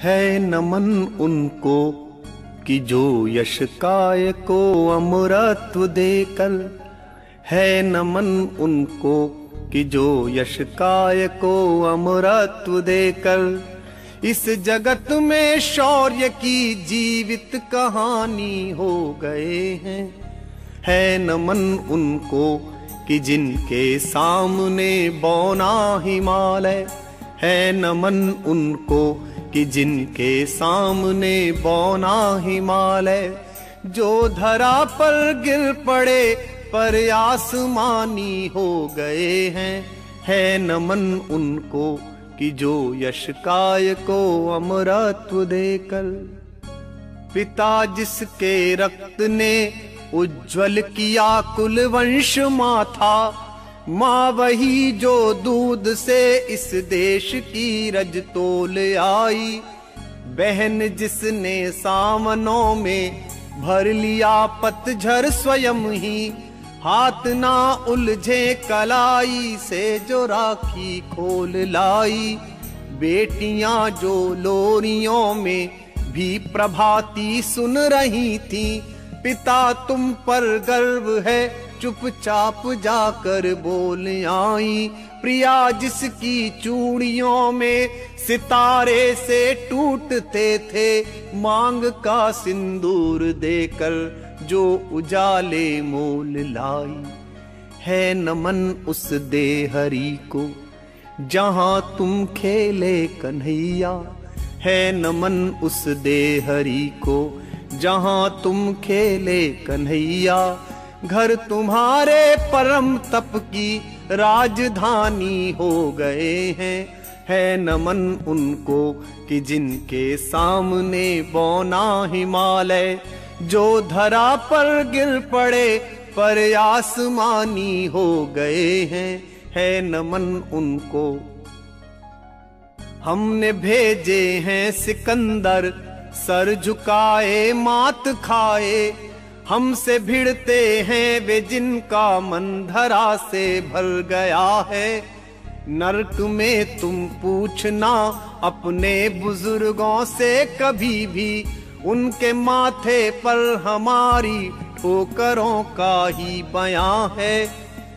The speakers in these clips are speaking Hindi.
है नमन उनको कि जो यश काय को अमरत्व देकर, है नमन उनको कि जो यश काय को अमरत्व देकर इस जगत में शौर्य की जीवित कहानी हो गए हैं। है नमन उनको कि जिनके सामने बौना हिमालय, है नमन उनको कि जिनके सामने बौना हिमालय, जो धरा पर गिर पड़े पर आसमानी हो गए हैं। है नमन उनको कि जो यश काय को अमरत्व देकर, पिता जिसके रक्त ने उज्ज्वल किया कुल वंश माथा, माँ वही जो दूध से इस देश की रज तोल आई, बहन जिसने सावनों में भर लिया पतझर स्वयं ही, हाथ ना उलझे कलाई से जो राखी खोल लाई, बेटियां जो लोरियों में भी प्रभाती सुन रही थी, पिता तुम पर गर्व है चुपचाप जाकर बोल आई, प्रिया जिसकी चूड़ियों में सितारे से टूटते थे, मांग का सिंदूर देकर जो उजाले मोल लाई। है नमन उस देहरी को जहां तुम खेले कन्हैया, है नमन उस देहरी को जहां तुम खेले कन्हैया, घर तुम्हारे परम तप की राजधानी हो गए हैं। है नमन उनको कि जिनके सामने बौना हिमालय, जो धरा पर गिर पड़े पर आसमानी हो गए हैं। है नमन उनको। हमने भेजे हैं सिकंदर सर झुकाए मात खाए, हमसे भिड़ते हैं वे जिनका मन धरा से भर गया है। नरक में तुम पूछना अपने बुजुर्गों से कभी भी, उनके माथे पर हमारी ठोकरों का ही बयां है।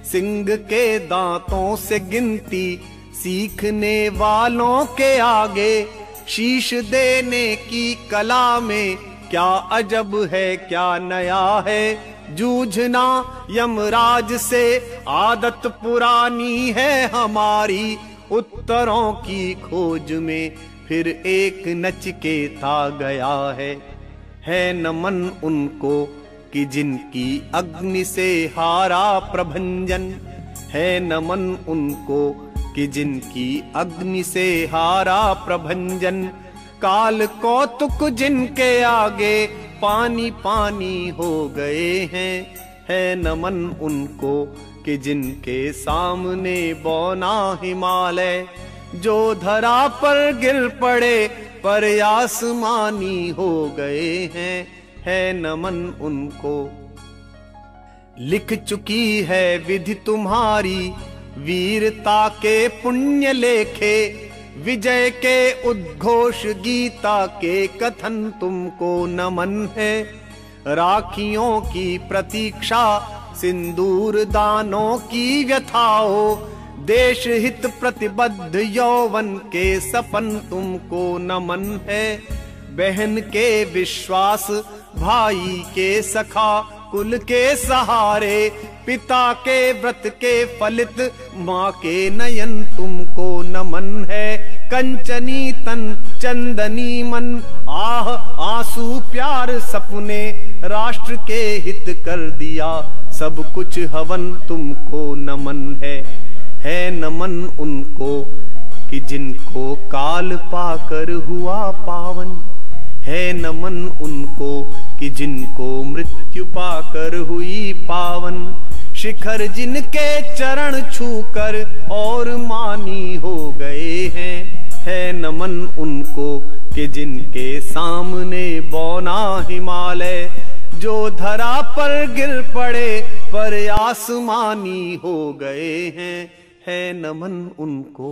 सिंह के दांतों से गिनती सीखने वालों के आगे, शीश देने की कला में क्या अजब है क्या नया है। जूझना यमराज से आदत पुरानी है हमारी, उत्तरों की खोज में फिर एक नचिकेता गया है। है नमन उनको कि जिनकी अग्नि से हारा प्रभंजन, है नमन उनको कि जिनकी अग्नि से हारा प्रभंजन, काल कौतुक जिनके आगे पानी पानी हो गए हैं। है नमन उनको कि जिनके सामने बौना हिमालय, जो धरा पर गिर पड़े पर आसमानी हो गए हैं। है नमन उनको। लिख चुकी है विधि तुम्हारी वीरता के पुण्य लेखे, विजय के उद्घोष गीता के कथन तुमको नमन है। राखियों की प्रतीक्षा सिंदूर दानों की व्यथाओ, देश हित प्रतिबद्ध यौवन के सपन तुमको नमन है। बहन के विश्वास भाई के सखा कुल के सहारे, पिता के व्रत के फलित माँ के नयन तुमको नमन है। कंचनी तन चंदनी मन आह आंसू प्यार सपने, राष्ट्र के हित कर दिया सब कुछ हवन तुमको नमन है। है नमन उनको कि जिनको काल पाकर हुआ पावन, है नमन उनको कि जिनको मृत्यु पाकर हुई पावन, शिखर जिनके चरण छूकर और मानी हो गए हैं। है नमन उनको कि जिनके सामने बौना हिमालय, जो धरा पर गिर पड़े पर आसमानी हो गए हैं। है नमन उनको।